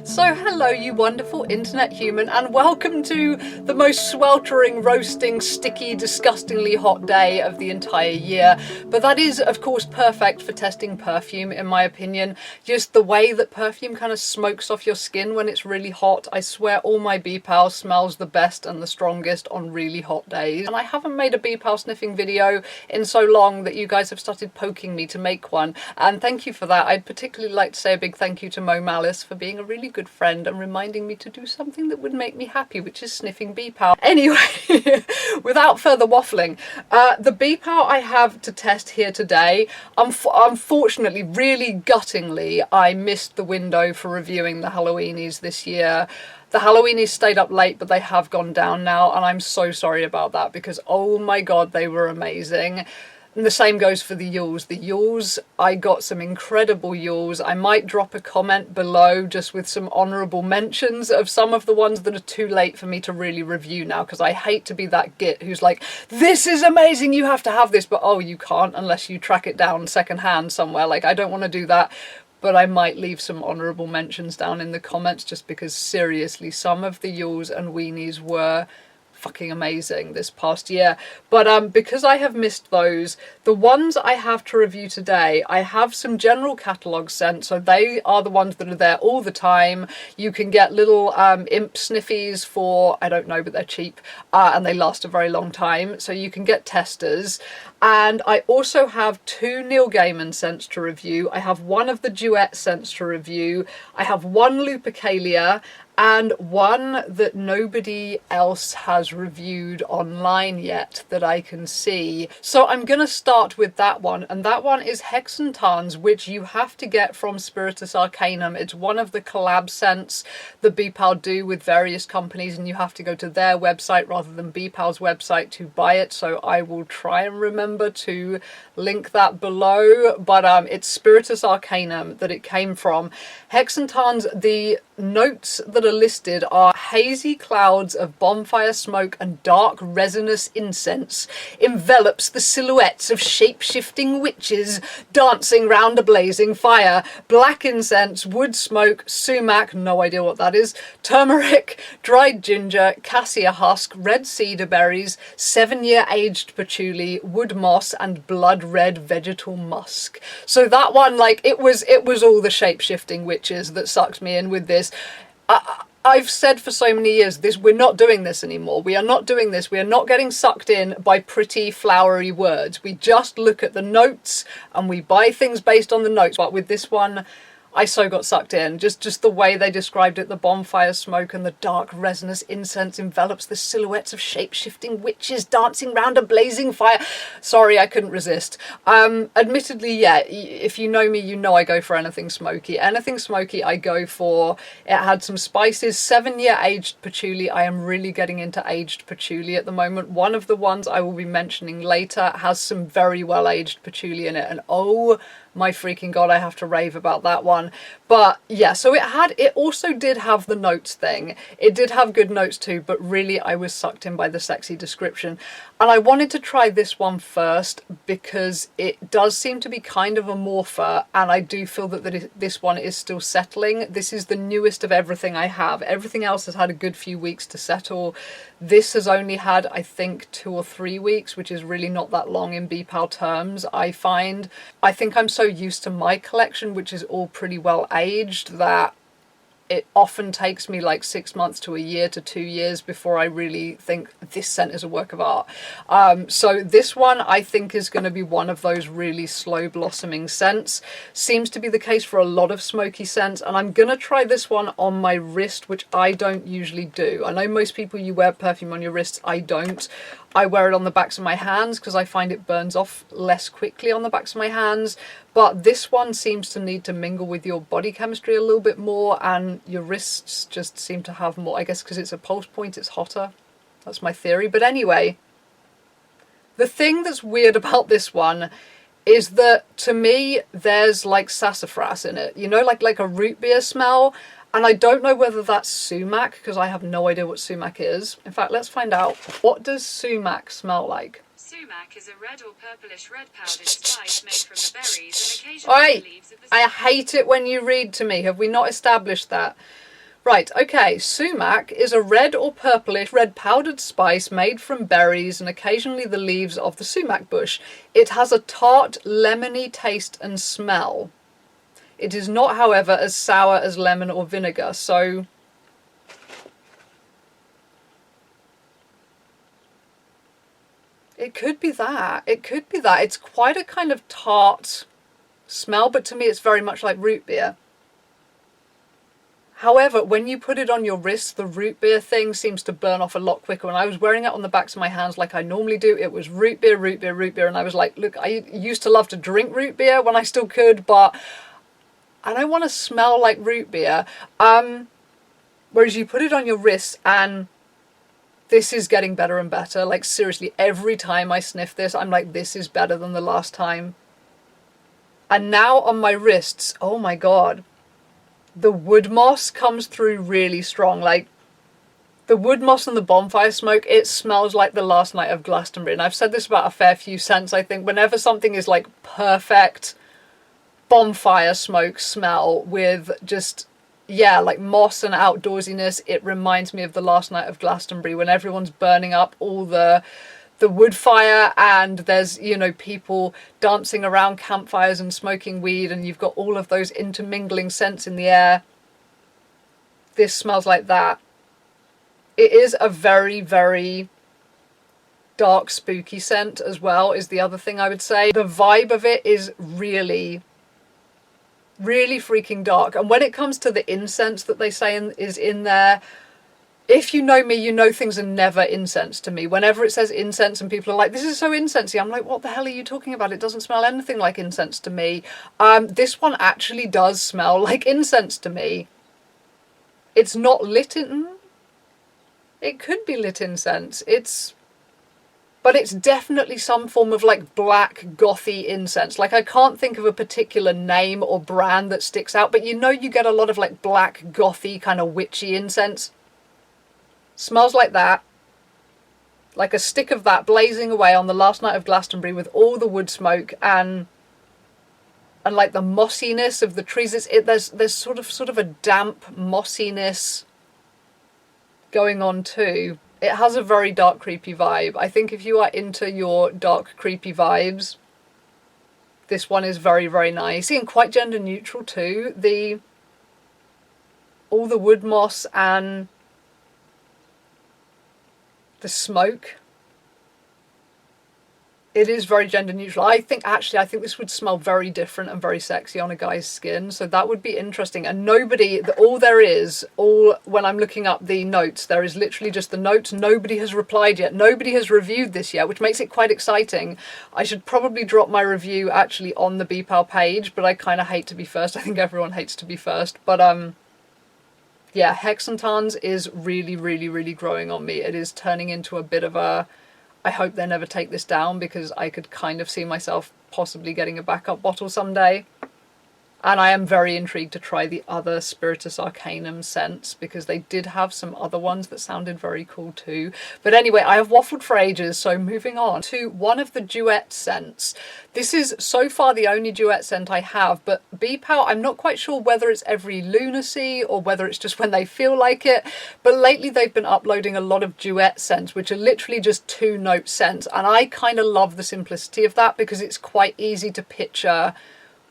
So hello you wonderful internet human, and welcome to the most sweltering, roasting, sticky, disgustingly hot day of the entire year. But that is of course perfect for testing perfume in my opinion. Just the way that perfume kind of smokes off your skin when it's really hot. I swear all my BPAL smells the best and the strongest on really hot days. And I haven't made a BPAL sniffing video in so long that you guys have started poking me to make one. And thank you for that. I'd particularly like to say a big thank you to Mo Malice for being a really good friend and reminding me to do something that would make me happy, which is sniffing BPAL. Anyway, without further waffling, the BPAL I have to test here today, unfortunately, really guttingly, I missed the window for reviewing the Halloweenies this year. The Halloweenies stayed up late, but they have gone down now, and I'm so sorry about that because, oh my god, they were amazing. And the same goes for the Yules. The Yules, I got some incredible Yules. I might drop a comment below just with some honourable mentions of some of the ones that are too late for me to really review now, because I hate to be that git who's like, this is amazing, you have to have this, but oh, you can't unless you track it down secondhand somewhere. Like, I don't want to do that. But I might leave some honourable mentions down in the comments just because seriously, some of the Yules and Weenies were fucking amazing this past year. But because I have missed those, the ones I have to review today, I have some general catalogue sent, so they are the ones that are there all the time. You can get little imp sniffies for, I don't know, but they're cheap and they last a very long time, so you can get testers. And I also have two Neil Gaiman scents to review. I have one of the Duet scents to review. I have one Lupercalia and one that nobody else has reviewed online yet that I can see. So I'm going to start with that one, and that one is Hexentarns, which you have to get from Spiritus Arcanum. It's one of the collab scents that BPAL do with various companies, and you have to go to their website rather than BPAL's website to buy it, so I will try and remember to link that below. But it's Spiritus Arcanum that it came from. Hexentarns, the notes that are listed are hazy clouds of bonfire smoke and dark resinous incense envelops the silhouettes of shape-shifting witches dancing round a blazing fire. Black incense, wood smoke, sumac, no idea what that is, turmeric, dried ginger, cassia husk, red cedar berries, 7-year aged patchouli, wood moss, and blood red vegetal musk. So that one, like, it was all the shape-shifting witches that sucked me in with this. I've said for so many years, we're not doing this anymore. We are not doing this. We are not getting sucked in by pretty flowery words. We just look at the notes and we buy things based on the notes. But with this one, I so got sucked in. Just the way they described it, the bonfire smoke and the dark resinous incense envelops the silhouettes of shape-shifting witches dancing round a blazing fire. Sorry, I couldn't resist. Admittedly, yeah, if you know me, you know I go for anything smoky. Anything smoky I go for. It had some spices, 7-year aged patchouli. I am really getting into aged patchouli at the moment. One of the ones I will be mentioning later has some very well aged patchouli in it, and oh my freaking god, I have to rave about that one. But yeah, so it also did have the notes thing. It did have good notes too, but really I was sucked in by the sexy description. And I wanted to try this one first because it does seem to be kind of a morpher, and I do feel that this one is still settling. This is the newest of everything I have. Everything else has had a good few weeks to settle. This has only had, I think, 2 or 3 weeks, which is really not that long in BPAL terms, I find. I think I'm so used to my collection, which is all pretty well aged, that it often takes me like 6 months to a year to 2 years before I really think this scent is a work of art. So this one I think is going to be one of those really slow blossoming scents. Seems to be the case for a lot of smoky scents, and I'm going to try this one on my wrist, which I don't usually do. I know most people, you wear perfume on your wrists. I don't. I wear it on the backs of my hands because I find it burns off less quickly on the backs of my hands. But this one seems to need to mingle with your body chemistry a little bit more, and your wrists just seem to have more. I guess because it's a pulse point, it's hotter. That's my theory. But anyway, the thing that's weird about this one is that, to me, there's like sassafras in it. You know, like a root beer smell. And I don't know whether that's sumac, because I have no idea what sumac is. In fact, let's find out. What does sumac smell like? Sumac is a red or purplish red powdered spice made from the berries and occasionally the leaves of the... I hate it when you read to me. Have we not established that? Right, okay, sumac is a red or purplish red powdered spice made from berries and occasionally the leaves of the sumac bush. It has a tart, lemony taste and smell. It is not, however, as sour as lemon or vinegar, so... It could be that. It could be that. It's quite a kind of tart smell, but to me it's very much like root beer. However, when you put it on your wrist, the root beer thing seems to burn off a lot quicker. When I was wearing it on the backs of my hands like I normally do, it was root beer, root beer, root beer. And I was like, look, I used to love to drink root beer when I still could, but I don't want to smell like root beer. Whereas you put it on your wrist and this is getting better and better. Like seriously, every time I sniff this, I'm like, this is better than the last time. And now on my wrists, oh my God. The wood moss comes through really strong. Like the wood moss and the bonfire smoke, it smells like the last night of Glastonbury. And I've said this about a fair few scents. I think whenever something is like perfect bonfire smoke smell with just, yeah, like moss and outdoorsiness, it reminds me of the last night of Glastonbury when everyone's burning up all the wood fire and there's, you know, people dancing around campfires and smoking weed and you've got all of those intermingling scents in the air. This smells like that. It is a very, very dark, spooky scent as well, is the other thing I would say. The vibe of it is really, really freaking dark. And when it comes to the incense that they say is in there, if you know me, you know things are never incense to me. Whenever it says incense and people are like, this is so incensey, I'm like, what the hell are you talking about? It doesn't smell anything like incense to me. This one actually does smell like incense to me. It's not lit in... It could be lit incense. But it's definitely some form of like black gothy incense. Like I can't think of a particular name or brand that sticks out, but you know you get a lot of like black gothy kind of witchy incense. Smells like that. Like a stick of that blazing away on the last night of Glastonbury with all the wood smoke and like the mossiness of the trees. There's sort of a damp mossiness going on too. It has a very dark, creepy vibe. I think if you are into your dark, creepy vibes, this one is very, very nice. And quite gender neutral too. All the wood moss and the smoke. It is very gender neutral. I think this would smell very different and very sexy on a guy's skin. So that would be interesting. And when I'm looking up the notes, there is literally just the notes. Nobody has replied yet. Nobody has reviewed this yet, which makes it quite exciting. I should probably drop my review actually on the BPAL page, but I kind of hate to be first. I think everyone hates to be first. But yeah, Hexentans is really, really, really growing on me. It is turning into a bit of a... I hope they never take this down because I could kind of see myself possibly getting a backup bottle someday. And I am very intrigued to try the other Spiritus Arcanum scents because they did have some other ones that sounded very cool too. But anyway, I have waffled for ages, so moving on to one of the duet scents. This is so far the only duet scent I have, but BPAL, I'm not quite sure whether it's every lunacy or whether it's just when they feel like it, but lately they've been uploading a lot of duet scents, which are literally just 2-note scents, and I kind of love the simplicity of that because it's quite easy to picture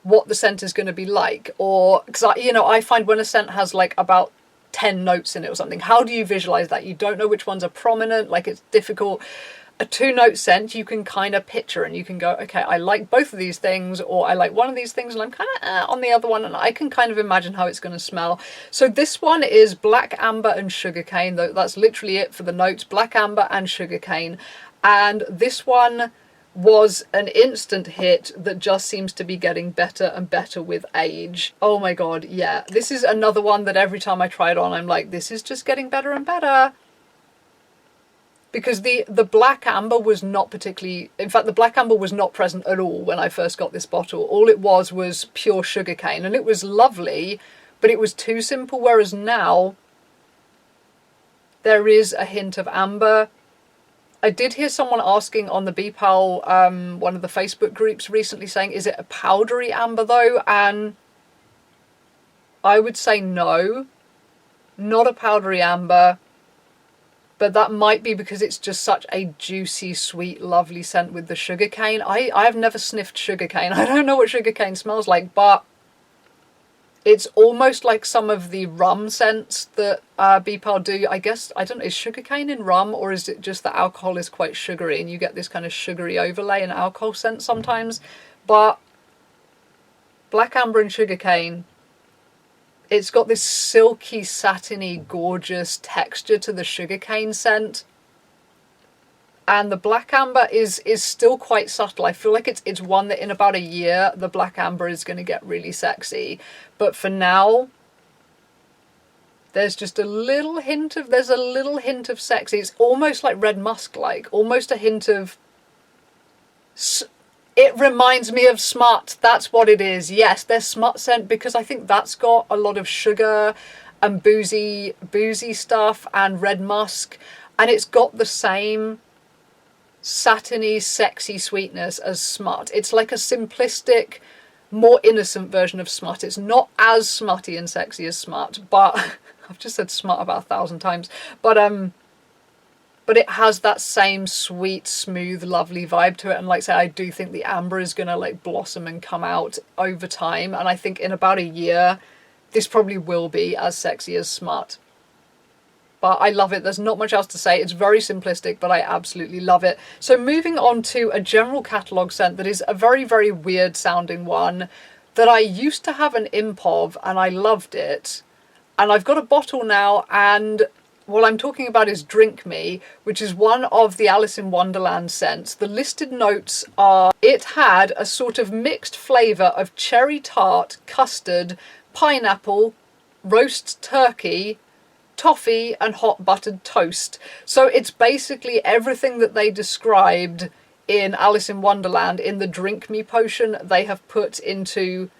what the scent is going to be like. Or because I find when a scent has like about 10 notes in it or something, how do you visualize that? You don't know which ones are prominent, like it's difficult. A 2-note scent you can kind of picture and you can go, okay, I like both of these things, or I like one of these things and I'm kind of on the other one, and I can kind of imagine how it's going to smell. So this one is black amber and sugarcane. That's literally it for the notes, black amber and sugarcane. And this one was an instant hit that just seems to be getting better and better with age. Oh my god, yeah. This is another one that every time I try it on, I'm like, this is just getting better and better. Because the black amber was not particularly... In fact, the black amber was not present at all when I first got this bottle. All it was pure sugarcane, and it was lovely, but it was too simple, whereas now there is a hint of amber. I did hear someone asking on the BPAL, one of the Facebook groups recently, saying, is it a powdery amber though? And I would say no. not a powdery amber, but that might be because it's just such a juicy, sweet, lovely scent with the sugarcane. I have never sniffed sugarcane. I don't know what sugarcane smells like, but it's almost like some of the rum scents that BPAL do. I guess, I don't know, is sugarcane in rum, or is it just that alcohol is quite sugary and you get this kind of sugary overlay and alcohol scent sometimes? But black amber and sugarcane, it's got this silky, satiny, gorgeous texture to the sugarcane scent. And the black amber is still quite subtle. I feel like it's one that in about a year, the black amber is going to get really sexy. But for now, there's just a little hint of sexy. It's almost like red musk-like, almost a hint of... It reminds me of smut. That's what it is. Yes, there's smut scent because I think that's got a lot of sugar and boozy stuff and red musk. And it's got the same satiny, sexy sweetness as smut. It's like a simplistic, more innocent version of smut. It's not as smutty and sexy as smut, but I've just said smut about 1,000 times. But it has that same sweet, smooth, lovely vibe to it. And like I say, I do think the amber is gonna like blossom and come out over time. And I think in about a year, this probably will be as sexy as smut. But I love it. There's not much else to say. It's very simplistic, but I absolutely love it. So moving on to a general catalogue scent that is a very, very weird sounding one that I used to have an imp of and I loved it. And I've got a bottle now, and what I'm talking about is Drink Me, which is one of the Alice in Wonderland scents. The listed notes are, it had a sort of mixed flavour of cherry tart, custard, pineapple, roast turkey, toffee and hot buttered toast. So it's basically everything that they described in Alice in Wonderland in the Drink Me potion they have put into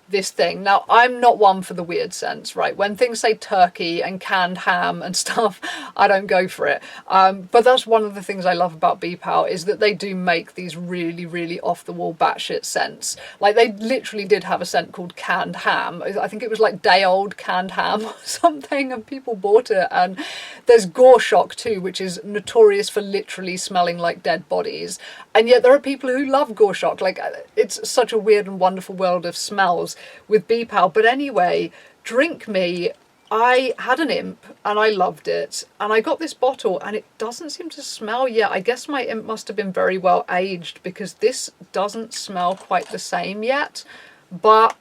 this thing. Now, I'm not one for the weird scents, right? When things say turkey and canned ham and stuff, I don't go for it. But that's one of the things I love about BPAL, is that they do make these really, really off-the-wall batshit scents. Like, they literally did have a scent called canned ham. I think it was like day-old canned ham or something, and people bought it. And there's Gore Shock too, which is notorious for literally smelling like dead bodies. And yet there are people who love Gore Shock. Like, it's such a weird and wonderful world of smells with BPAL. But anyway, Drink Me, I had an imp and I loved it, and I got this bottle and it doesn't seem to smell yet. I guess my imp must have been very well aged, because this doesn't smell quite the same yet, but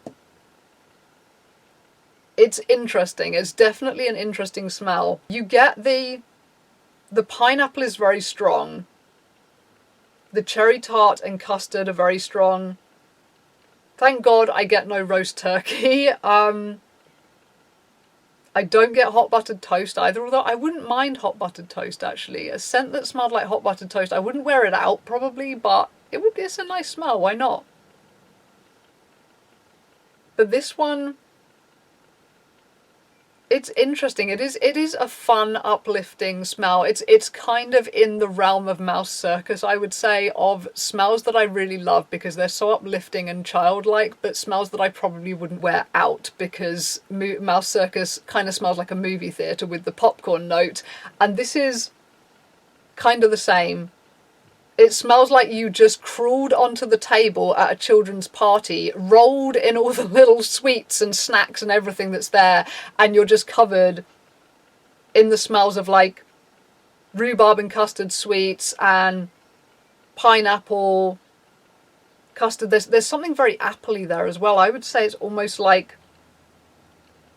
it's interesting. It's definitely an interesting smell. You get the pineapple is very strong. The cherry tart and custard are very strong. Thank God I get no roast turkey. I don't get hot buttered toast either, although I wouldn't mind hot buttered toast actually. A scent that smelled like hot buttered toast. I wouldn't wear it out probably, but it's a nice smell, why not? But this one, it's interesting. It is a fun, uplifting smell. It's kind of in the realm of Mouse Circus, I would say, of smells that I really love because they're so uplifting and childlike, but smells that I probably wouldn't wear out, because Mouse Circus kind of smells like a movie theatre with the popcorn note, and this is kind of the same. It smells like you just crawled onto the table at a children's party, rolled in all the little sweets and snacks and everything that's there, and you're just covered in the smells of like rhubarb and custard sweets and pineapple, custard. There's something very appley there as well. I would say it's almost like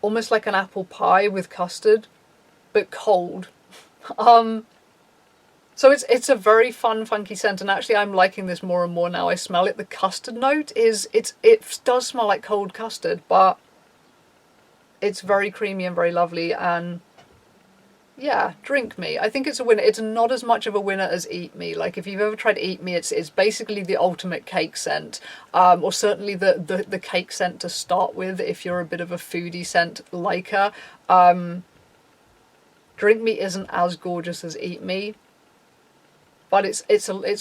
an apple pie with custard, but cold. So it's a very fun, funky scent, and actually I'm liking this more and more now I smell it. The custard note it does smell like cold custard, but it's very creamy and very lovely, and yeah, Drink Me. I think it's a winner. It's not as much of a winner as Eat Me. Like, if you've ever tried Eat Me, it's basically the ultimate cake scent, or certainly the cake scent to start with if you're a bit of a foodie scent liker. Drink Me isn't as gorgeous as Eat Me, but it's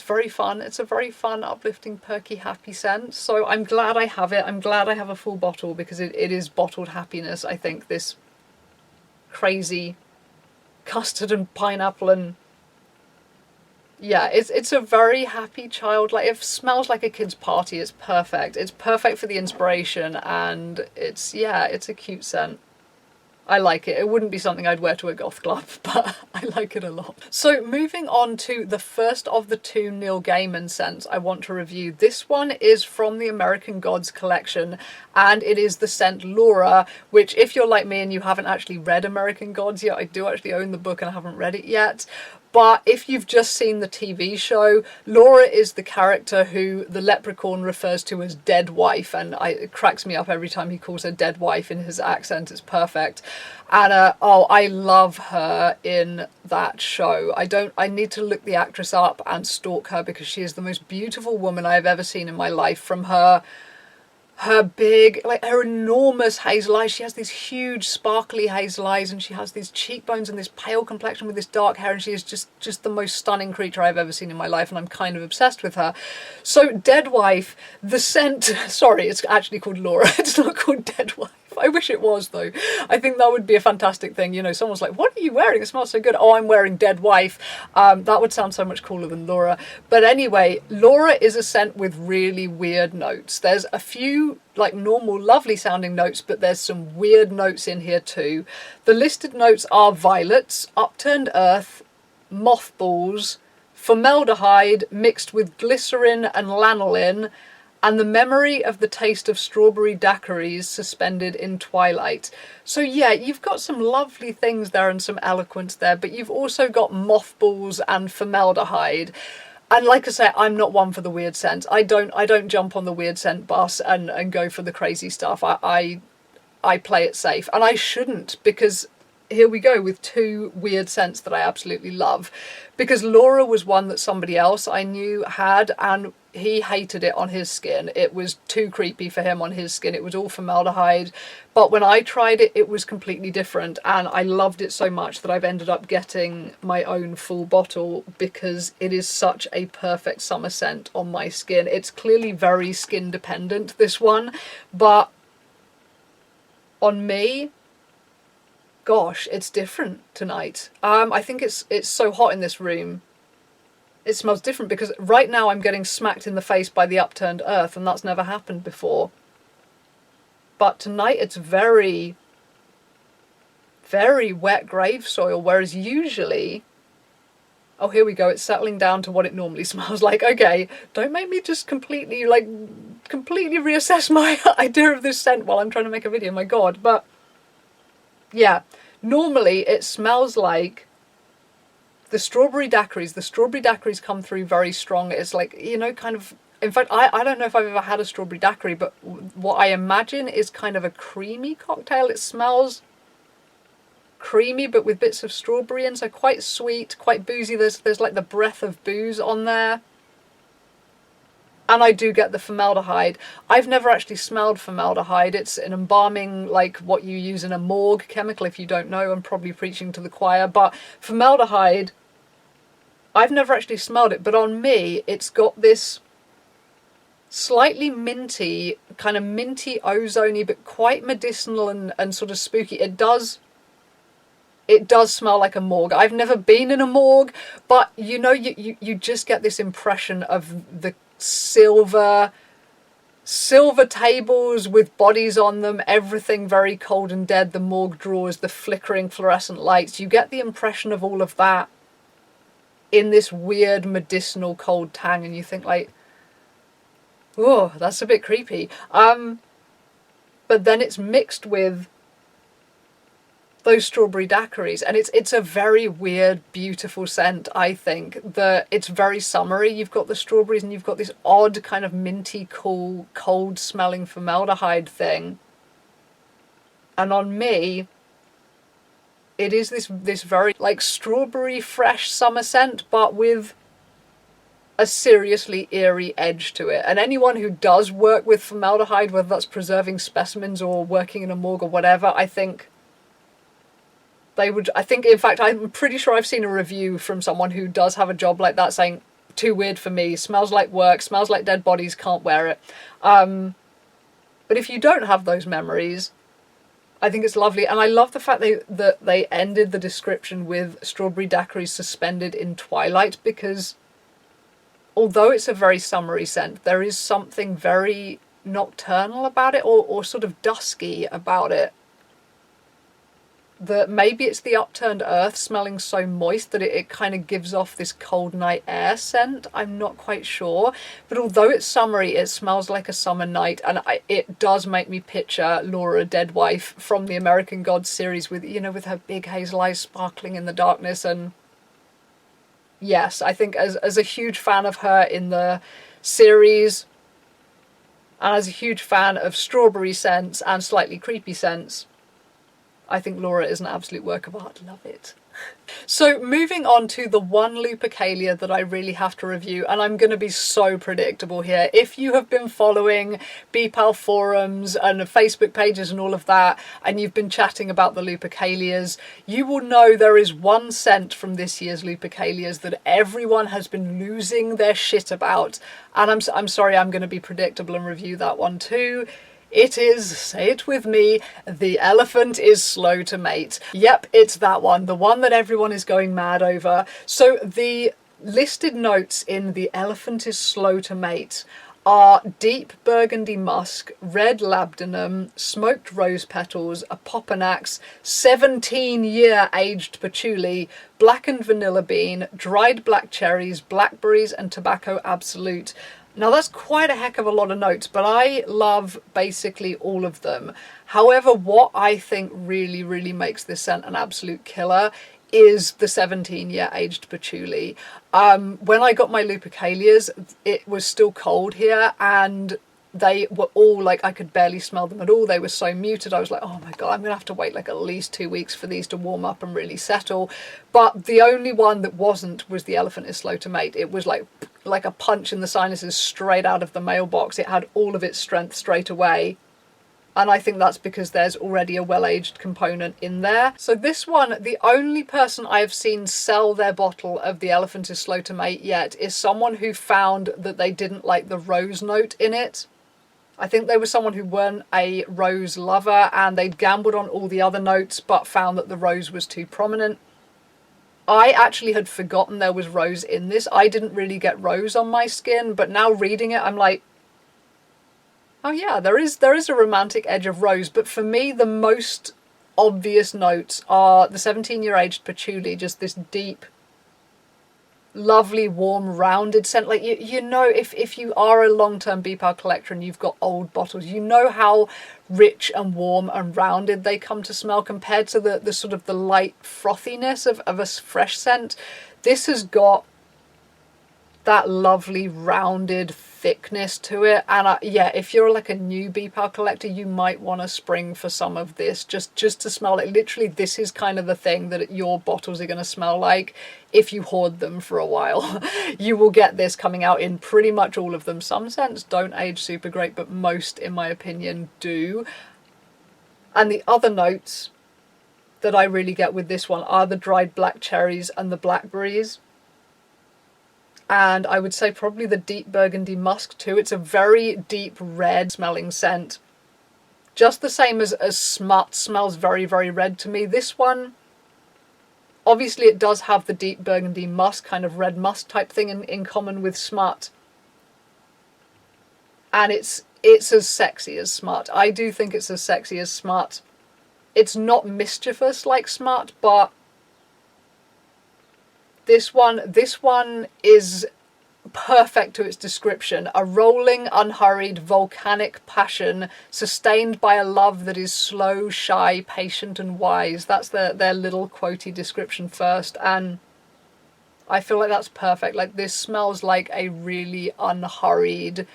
very fun. It's a very fun, uplifting, perky, happy scent. So I'm glad I have it. I'm glad I have a full bottle, because it is bottled happiness, I think, this crazy custard and pineapple and yeah, it's a very happy child. Like, it smells like a kid's party. It's perfect. It's perfect for the inspiration, and it's a cute scent. I like it. It wouldn't be something I'd wear to a goth club, but I like it a lot. So moving on to the first of the 2 Neil Gaiman scents I want to review. This one is from the American Gods collection, and it is the scent Laura, which, if you're like me and you haven't actually read American Gods yet, I do actually own the book and I haven't read it yet. But if you've just seen the TV show, Laura is the character who the leprechaun refers to as dead wife, and it cracks me up every time he calls her dead wife in his accent. It's perfect. And I love her in that show. I need to look the actress up and stalk her, because she is the most beautiful woman I have ever seen in my life. From her big, like, her enormous hazel eyes. She has these huge sparkly hazel eyes, and she has these cheekbones and this pale complexion with this dark hair, and she is just the most stunning creature I've ever seen in my life, and I'm kind of obsessed with her. So Dead Wife, the scent, sorry, it's actually called Laura, it's not called Dead Wife. I wish it was, though. I think that would be a fantastic thing. You know, someone's like, what are you wearing? It smells so good. Oh, I'm wearing Dead Wife. That would sound so much cooler than Laura. But anyway, Laura is a scent with really weird notes. There's a few, like, normal, lovely sounding notes, but there's some weird notes in here too. The listed notes are violets, upturned earth, mothballs, formaldehyde mixed with glycerin and lanolin, and the memory of the taste of strawberry daiquiris suspended in twilight. So yeah, you've got some lovely things there and some eloquence there, but you've also got mothballs and formaldehyde. And like I say, I'm not one for the weird scents. I don't jump on the weird scent bus and go for the crazy stuff. I play it safe, and I shouldn't, because here we go with 2 weird scents that I absolutely love. Because Laura was one that somebody else I knew had, and he hated it on his skin. It was too creepy for him on his skin. It was all formaldehyde. But when I tried it, it was completely different, and I loved it so much that I've ended up getting my own full bottle, because it is such a perfect summer scent on my skin. It's clearly very skin dependent, this one, but on me, gosh, it's different tonight. I think it's so hot in this room. It smells different, because right now I'm getting smacked in the face by the upturned earth, and that's never happened before. But tonight it's very, very wet grave soil, whereas usually, oh, here we go, it's settling down to what it normally smells like. Okay, don't make me just completely reassess my idea of this scent while I'm trying to make a video, my god. But yeah, normally it smells like the strawberry daiquiris. The strawberry daiquiris come through very strong. It's like, you know, kind of, in fact, I don't know if I've ever had a strawberry daiquiri, but what I imagine is kind of a creamy cocktail. It smells creamy, but with bits of strawberry in, so quite sweet, quite boozy. There's like the breath of booze on there. And I do get the formaldehyde. I've never actually smelled formaldehyde. It's an embalming, like what you use in a morgue chemical. If you don't know, I'm probably preaching to the choir. But formaldehyde, I've never actually smelled it. But on me, it's got this slightly minty, kind of minty ozony, but quite medicinal and sort of spooky. It does smell like a morgue. I've never been in a morgue, but you know, you just get this impression of the silver tables with bodies on them, everything very cold and dead, the morgue drawers, the flickering fluorescent lights. You get the impression of all of that in this weird medicinal cold tang, and you think like, oh, that's a bit creepy. But then it's mixed with those strawberry daiquiris, and it's a very weird, beautiful scent. I think that it's very summery. You've got the strawberries and you've got this odd kind of minty, cool, cold smelling formaldehyde thing, and on me it is this very like strawberry fresh summer scent, but with a seriously eerie edge to it. And anyone who does work with formaldehyde, whether that's preserving specimens or working in a morgue or whatever, I think they would, in fact, I'm pretty sure I've seen a review from someone who does have a job like that saying, too weird for me, smells like work, smells like dead bodies, can't wear it. But if you don't have those memories, I think it's lovely, and I love the fact that they ended the description with strawberry daiquiris suspended in twilight, because although it's a very summery scent, there is something very nocturnal about it, or sort of dusky about it. That maybe it's the upturned earth smelling so moist that it kind of gives off this cold night air scent. I'm not quite sure. But although it's summery, it smells like a summer night. And it does make me picture Laura, Dead Wife from the American Gods series with, with her big hazel eyes sparkling in the darkness. And yes, I think as a huge fan of her in the series, and as a huge fan of strawberry scents and slightly creepy scents, I think Laura is an absolute work of art. Love it. So moving on to the one Lupercalia that I really have to review, and I'm going to be so predictable here. If you have been following BPAL forums and Facebook pages and all of that, and you've been chatting about the Lupercalias, you will know there is one scent from this year's Lupercalias that everyone has been losing their shit about. And I'm sorry, I'm going to be predictable and review that one too. It is, say it with me, the elephant is slow to mate. Yep, it's that one, the one that everyone is going mad over. So the listed notes in the elephant is slow to mate are deep burgundy musk, red labdanum, smoked rose petals, a popanax, 17-year aged patchouli, blackened vanilla bean, dried black cherries, blackberries and tobacco absolute. Now that's quite a heck of a lot of notes, but I love basically all of them. However, what I think really, really makes this scent an absolute killer is the 17-year aged patchouli. When I got my Lupercalias, it was still cold here, and they were all like, I could barely smell them at all. They were so muted. I was like, oh my God, I'm gonna have to wait like at least 2 weeks for these to warm up and really settle. But the only one that wasn't was the elephant is slow to mate. It was like a punch in the sinuses straight out of the mailbox. It had all of its strength straight away. And I think that's because there's already a well-aged component in there. So this one, the only person I have seen sell their bottle of the elephant is slow to mate yet is someone who found that they didn't like the rose note in it. I think they were someone who weren't a rose lover, and they'd gambled on all the other notes but found that the rose was too prominent. I actually had forgotten there was rose in this. I didn't really get rose on my skin, but now reading it, I'm like, oh yeah, there is a romantic edge of rose. But for me, the most obvious notes are the 17-year aged patchouli, just this deep, lovely, warm, rounded scent. Like, you know, if you are a long-term BPAL collector and you've got old bottles, you know how rich and warm and rounded they come to smell compared to the sort of the light frothiness of a fresh scent. This has got that lovely rounded thickness to it, and yeah, if you're like a new BPAL collector, you might want to spring for some of this just to smell it. Literally, this is kind of the thing that your bottles are going to smell like if you hoard them for a while. You will get this coming out in pretty much all of them. Some scents don't age super great, but most, in my opinion, do. And the other notes that I really get with this one are the dried black cherries and the blackberries. And I would say probably the deep burgundy musk too. It's a very deep red smelling scent. Just the same as smut smells very, very red to me. This one, obviously it does have the deep burgundy musk, kind of red musk type thing in common with smut. And it's as sexy as smut. I do think it's as sexy as smut. It's not mischievous like smut, but this one is perfect to its description. A rolling, unhurried, volcanic passion sustained by a love that is slow, shy, patient and wise. That's their little quotey description first, and I feel like that's perfect. Like, this smells like a really unhurried,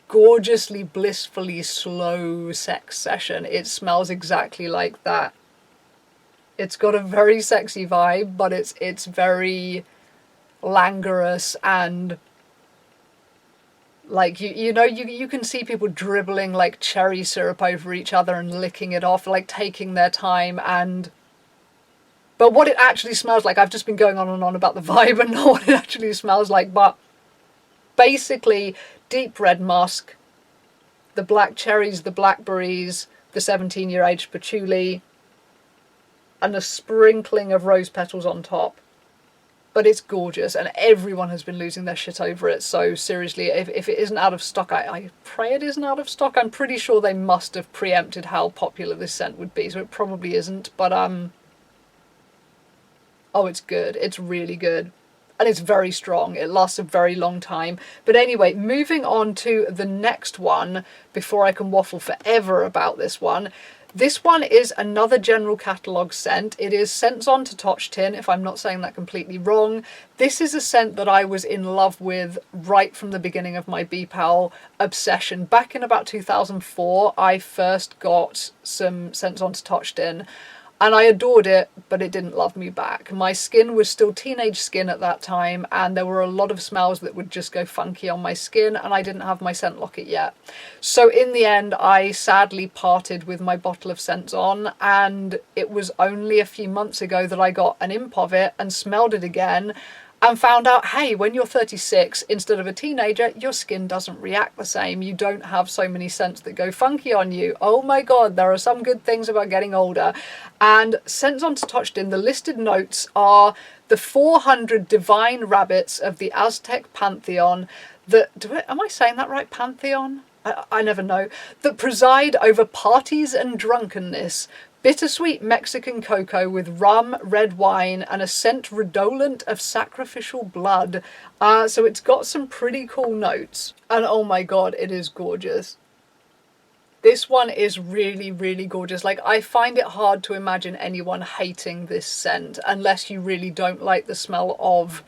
gorgeously, blissfully slow sex session. It smells exactly like that. It's got a very sexy vibe, but it's very languorous, and like you can see people dribbling like cherry syrup over each other and licking it off, like taking their time. But what it actually smells like, I've just been going on and on about the vibe and not what it actually smells like, but basically deep red musk, the black cherries, the blackberries, the 17-year aged patchouli, and a sprinkling of rose petals on top. But it's gorgeous, and everyone has been losing their shit over it. So seriously, if it isn't out of stock, I pray it isn't out of stock. I'm pretty sure they must have preempted how popular this scent would be, so it probably isn't. But oh, it's good. It's really good. And it's very strong. It lasts a very long time. But anyway, moving on to the next one, before I can waffle forever about this one. This one is another general catalogue scent. It is Scents on to Tochtin, if I'm not saying that completely wrong. This is a scent that I was in love with right from the beginning of my BPAL obsession. Back in about 2004, I first got some Scents on to Tochtin. And I adored it, but it didn't love me back. My skin was still teenage skin at that time, and there were a lot of smells that would just go funky on my skin, and I didn't have my scent locket yet. So in the end, I sadly parted with my bottle of Scents On, and it was only a few months ago that I got an imp of it and smelled it again, and found out, hey, when you're 36, instead of a teenager, your skin doesn't react the same. You don't have so many scents that go funky on you. Oh my God, there are some good things about getting older. And Scents on to Tochtin, the listed notes are the 400 divine rabbits of the Aztec pantheon that, am I saying that right, pantheon? I never know. That preside over parties and drunkenness. Bittersweet Mexican cocoa with rum, red wine, and a scent redolent of sacrificial blood. So it's got some pretty cool notes. And oh my God, it is gorgeous. This one is really, really gorgeous. Like, I find it hard to imagine anyone hating this scent unless you really don't like the smell of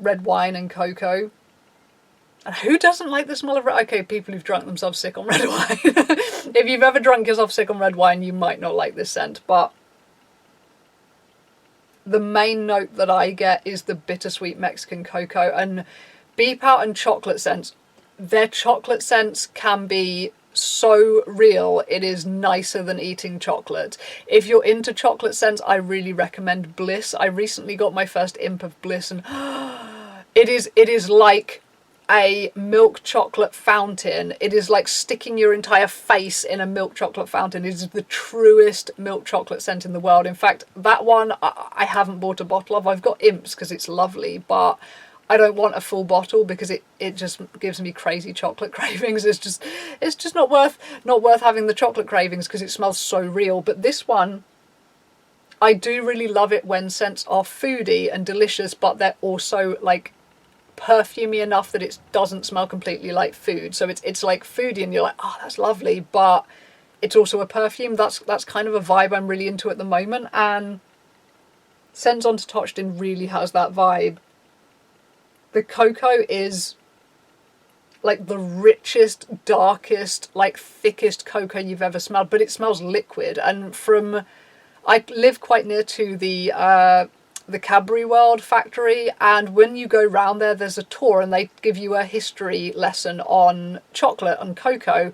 red wine and cocoa. And who doesn't like the smell of red? Okay, people who've drunk themselves sick on red wine. If you've ever drunk yourself sick on red wine, you might not like this scent, but the main note that I get is the bittersweet Mexican cocoa. And BPAL and chocolate scents, their chocolate scents can be so real, it is nicer than eating chocolate. If you're into chocolate scents, I really recommend Bliss. I recently got my first imp of Bliss, and it is like a milk chocolate fountain. It is like sticking your entire face in a milk chocolate fountain. It is the truest milk chocolate scent in the world. In fact, that one I haven't bought a bottle of. I've got imps because it's lovely, but I don't want a full bottle because it just gives me crazy chocolate cravings. It's just not worth having the chocolate cravings because it smells so real. But this one, I do really love it when scents are foody and delicious, but they're also like perfumey enough that it doesn't smell completely like food. So it's like foody and you're like, oh, that's lovely, but it's also a perfume. That's kind of a vibe I'm really into at the moment, and Scents on to Tochtin really has that vibe. The cocoa is like the richest, darkest, like thickest cocoa you've ever smelled, but it smells liquid. And I live quite near to the Cadbury World factory, and when you go round there's a tour and they give you a history lesson on chocolate and cocoa,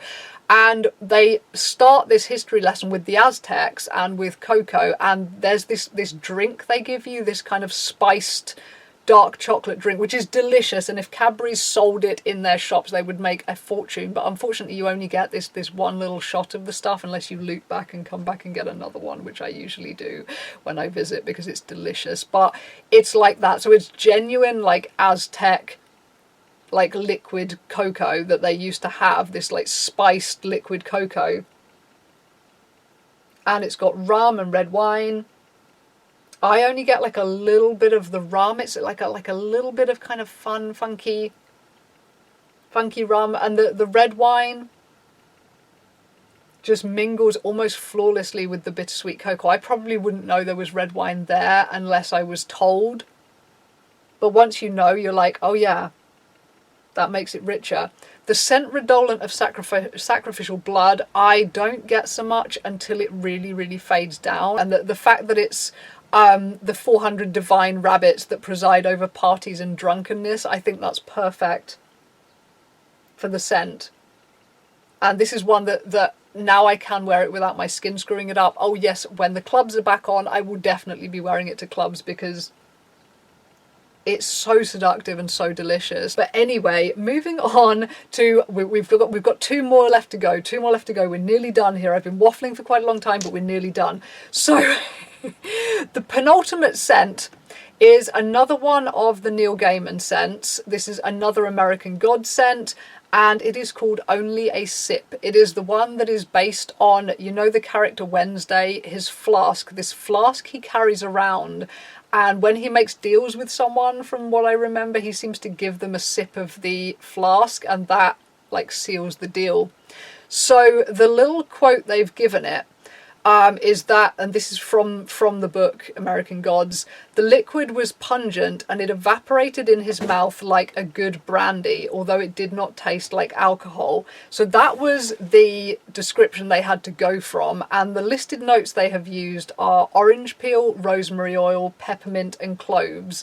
and they start this history lesson with the Aztecs and with cocoa, and there's this drink they give you, this kind of spiced dark chocolate drink, which is delicious, and if Cadbury's sold it in their shops they would make a fortune, but unfortunately you only get this one little shot of the stuff unless you loop back and come back and get another one, which I usually do when I visit because it's delicious. But it's like that, so it's genuine like Aztec like liquid cocoa that they used to have, this like spiced liquid cocoa, and it's got rum and red wine. I only get like a little bit of the rum. It's like a little bit of kind of fun, funky rum, and the red wine just mingles almost flawlessly with the bittersweet cocoa. I probably wouldn't know there was red wine there unless I was told. But once you know, you're like, oh yeah, that makes it richer. The scent redolent of sacrificial blood, I don't get so much until it really, really fades down. And the fact that it's the 400 divine rabbits that preside over parties and drunkenness, I think that's perfect for the scent. And this is one that now I can wear it without my skin screwing it up. Oh yes, when the clubs are back on, I will definitely be wearing it to clubs because It's so seductive and so delicious. But anyway, moving on to, we've got two more left to go. We're nearly done here. I've been waffling for quite a long time, but we're nearly done. So the penultimate scent is another one of the Neil Gaiman scents. This is another American God scent, and it is called Only a Sip. It is the one that is based on, you know, the character Wednesday, his flask, this flask he carries around. And when he makes deals with someone, from what I remember, he seems to give them a sip of the flask, and that like seals the deal. So the little quote they've given it is that, and this is from the book American Gods, the liquid was pungent and it evaporated in his mouth like a good brandy, although it did not taste like alcohol. So that was the description they had to go from, and the listed notes they have used are orange peel, rosemary oil, peppermint and cloves.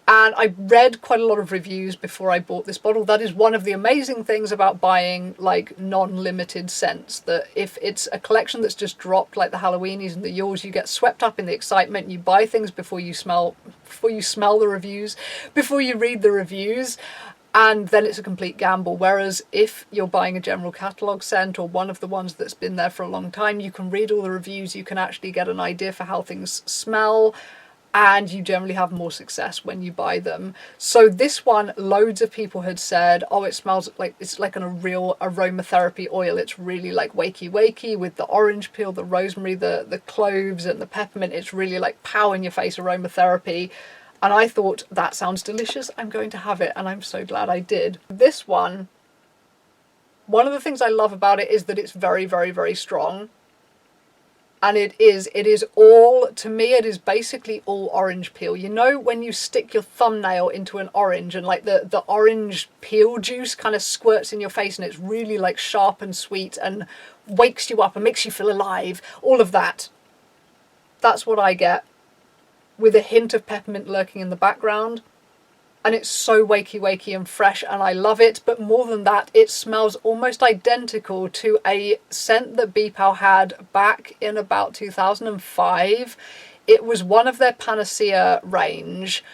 And I read quite a lot of reviews before I bought this bottle. That is one of the amazing things about buying like non-limited scents, that if it's a collection that's just dropped like the Halloweenies and the Yules, you get swept up in the excitement. You buy things before you smell the reviews, before you read the reviews, and then it's a complete gamble. Whereas if you're buying a general catalogue scent or one of the ones that's been there for a long time, you can read all the reviews, you can actually get an idea for how things smell, and you generally have more success when you buy them. So this one, loads of people had said, oh, it smells like, it's like a real aromatherapy oil. It's really like wakey with the orange peel, the rosemary, the cloves and the peppermint. It's really like pow in your face aromatherapy. And I thought, that sounds delicious, I'm going to have it, and I'm so glad I did. This one of the things I love about it is that it's very, very, very strong. And it is all, to me, it is basically all orange peel. You know, when you stick your thumbnail into an orange and like the orange peel juice kind of squirts in your face, and it's really like sharp and sweet and wakes you up and makes you feel alive, all of that. That's what I get, with a hint of peppermint lurking in the background. And it's so wakey and fresh, and I love it. But more than that, it smells almost identical to a scent that BPAL had back in about 2005. It was one of their Panacea range,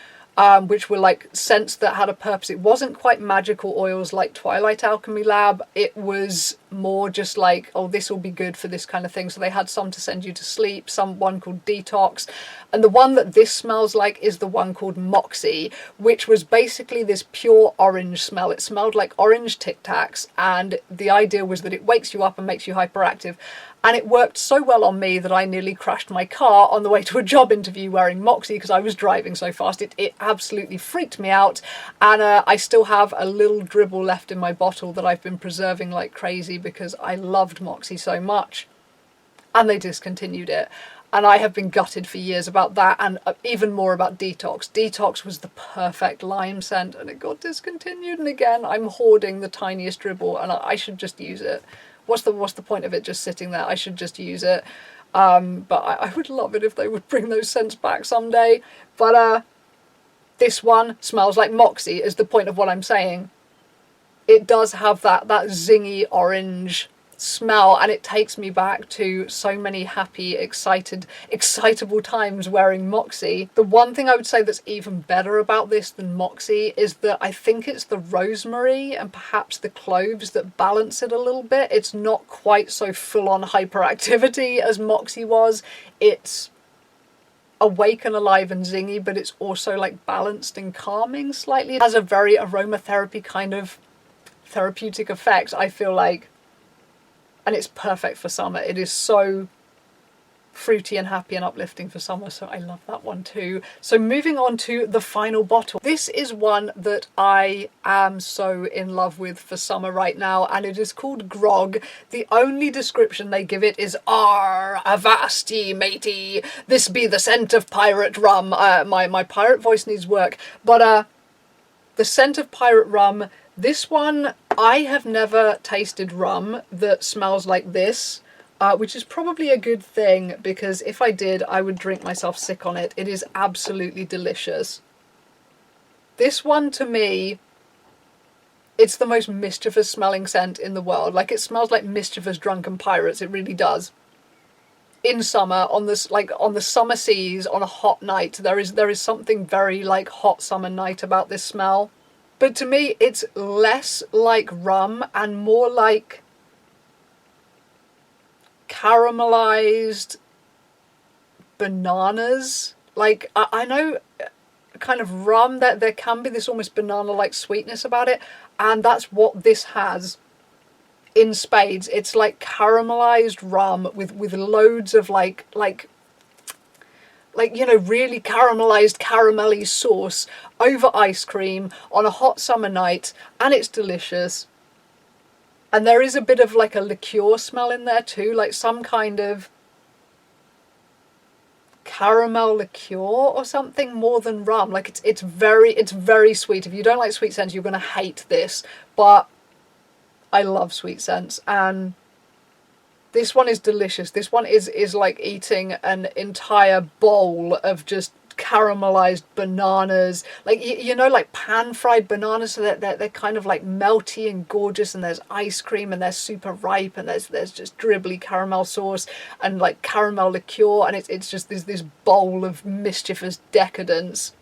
which were like scents that had a purpose. It wasn't quite magical oils like Twilight Alchemy Lab. It was more just like, oh, this will be good for this kind of thing. So they had some to send you to sleep, one called Detox. And the one that this smells like is the one called Moxie, which was basically this pure orange smell. It smelled like orange Tic Tacs, and the idea was that it wakes you up and makes you hyperactive. And it worked so well on me that I nearly crashed my car on the way to a job interview wearing Moxie because I was driving so fast. It absolutely freaked me out. And I still have a little dribble left in my bottle that I've been preserving like crazy because I loved Moxie so much. And they discontinued it. And I have been gutted for years about that, and even more about Detox. Detox was the perfect lime scent, and it got discontinued. And again, I'm hoarding the tiniest dribble, and I should just use it. What's the point of it just sitting there? I should just use it. But I would love it if they would bring those scents back someday. But this one smells like Moxie, is the point of what I'm saying. It does have that zingy orange smell, and it takes me back to so many happy, excitable times wearing Moxie. The one thing I would say that's even better about this than Moxie is that I think it's the rosemary and perhaps the cloves that balance it a little bit. It's not quite so full-on hyperactivity as Moxie was. It's awake and alive and zingy, but it's also like balanced and calming slightly. It has a very aromatherapy kind of therapeutic effect, I feel like. And it's perfect for summer. It is so fruity and happy and uplifting for summer, so I love that one too. So moving on to the final bottle. This is one that I am so in love with for summer right now, and it is called Grog. The only description they give it is, "Arr, avast ye, matey, this be the scent of pirate rum." My pirate voice needs work, but the scent of pirate rum. This one, I have never tasted rum that smells like this, which is probably a good thing, because if I did, I would drink myself sick on it. It is absolutely delicious. This one, to me, it's the most mischievous smelling scent in the world. Like, it smells like mischievous drunken pirates. It really does. in summer, on this, like on the summer seas, on a hot night, there is something very like hot summer night about this smell. But to me, it's less like rum and more like caramelized bananas. Like, I know kind of rum, that there can be this almost banana-like sweetness about it, and that's what this has in spades. It's like caramelized rum with loads of like you know, really caramelized caramelly sauce over ice cream on a hot summer night, and it's delicious. And there is a bit of like a liqueur smell in there too, like some kind of caramel liqueur or something, more than rum. Like it's very sweet. If you don't like sweet scents, you're gonna hate this, but I love sweet scents, and this one is delicious. This one is like eating an entire bowl of just caramelized bananas, like you know, like pan-fried bananas, so that they're kind of like melty and gorgeous, and there's ice cream, and they're super ripe, and there's just dribbly caramel sauce and like caramel liqueur, and it's just this bowl of mischievous decadence.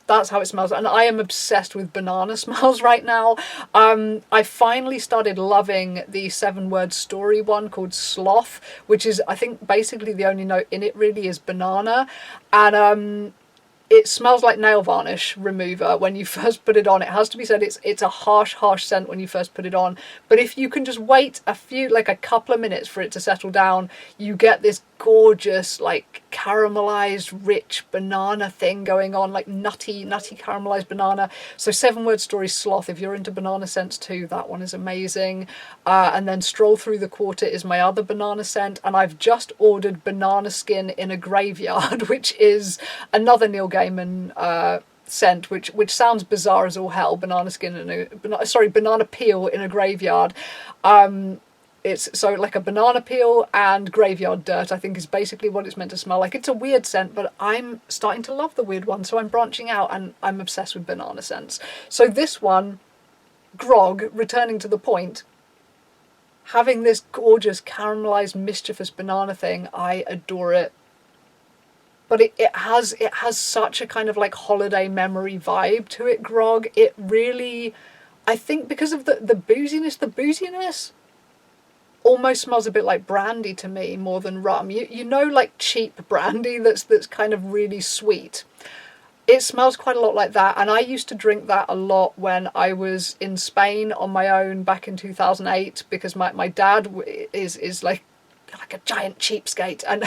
That's how it smells, and I am obsessed with banana smells right now. I finally started loving the 7-word story one called Sloth, which is, I think, basically the only note in it really is banana, and it smells like nail varnish remover when you first put it on. It has to be said, it's a harsh scent when you first put it on, but if you can just wait a couple of minutes for it to settle down, you get this gorgeous like caramelized rich banana thing going on, like nutty caramelized banana. So 7-word story Sloth, if you're into banana scents too, that one is amazing. And then Stroll Through the Quarter is my other banana scent, and I've just ordered Banana Skin in a Graveyard, which is another Neil Gaiman scent, which sounds bizarre as all hell. Banana peel in a graveyard. It's so like a banana peel and graveyard dirt, I think, is basically what it's meant to smell like. It's a weird scent, but I'm starting to love the weird one, so I'm branching out, and I'm obsessed with banana scents. So this one, Grog, returning to the point, having this gorgeous caramelized mischievous banana thing, I adore it. But it has such a kind of like holiday memory vibe to it, Grog. It really, I think because of the booziness almost smells a bit like brandy to me more than rum. You know, like cheap brandy that's kind of really sweet. It smells quite a lot like that, and I used to drink that a lot when I was in Spain on my own back in 2008, because my dad is like a giant cheapskate, and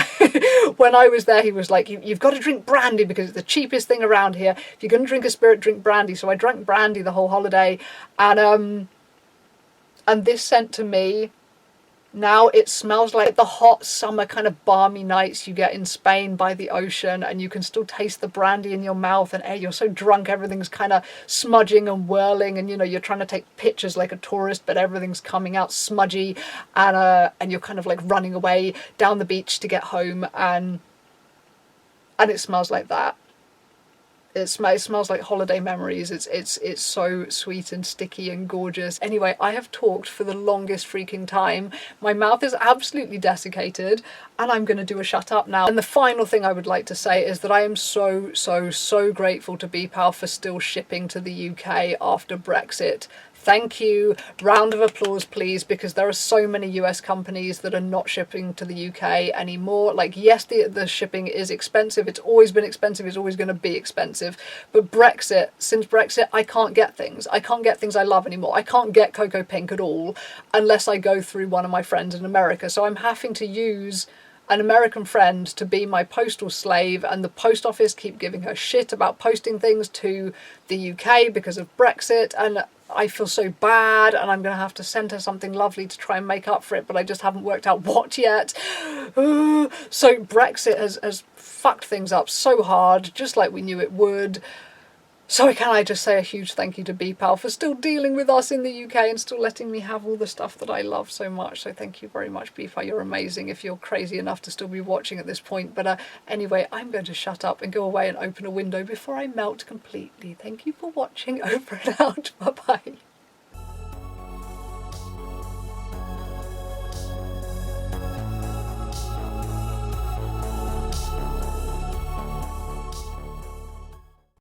when I was there he was like, you've got to drink brandy because it's the cheapest thing around here. If you're going to drink a spirit, drink brandy. So I drank brandy the whole holiday, and this scent to me now, it smells like the hot summer kind of balmy nights you get in Spain by the ocean, and you can still taste the brandy in your mouth, and you're so drunk everything's kind of smudging and whirling, and you know, you're trying to take pictures like a tourist, but everything's coming out smudgy, and you're kind of like running away down the beach to get home, and it smells like that. It smells like holiday memories. It's so sweet and sticky and gorgeous. Anyway, I have talked for the longest freaking time. My mouth is absolutely desiccated, and I'm going to do a shut up now. And the final thing I would like to say is that I am so grateful to BPAL for still shipping to the UK after Brexit. Thank you. Round of applause, please, because there are so many US companies that are not shipping to the UK anymore. Like, yes, the shipping is expensive. It's always been expensive. It's always going to be expensive. But since Brexit, I can't get things. I can't get things I love anymore. I can't get Cocoa Pink at all unless I go through one of my friends in America. So I'm having to use an American friend to be my postal slave, and the post office keep giving her shit about posting things to the UK because of Brexit, and I feel so bad, and I'm going to have to send her something lovely to try and make up for it, but I just haven't worked out what yet. So Brexit has fucked things up so hard, just like we knew it would. So can I just say a huge thank you to BPAL for still dealing with us in the UK and still letting me have all the stuff that I love so much. So thank you very much, BPAL. You're amazing if you're crazy enough to still be watching at this point. But anyway, I'm going to shut up and go away and open a window before I melt completely. Thank you for watching. Over and out. Bye-bye.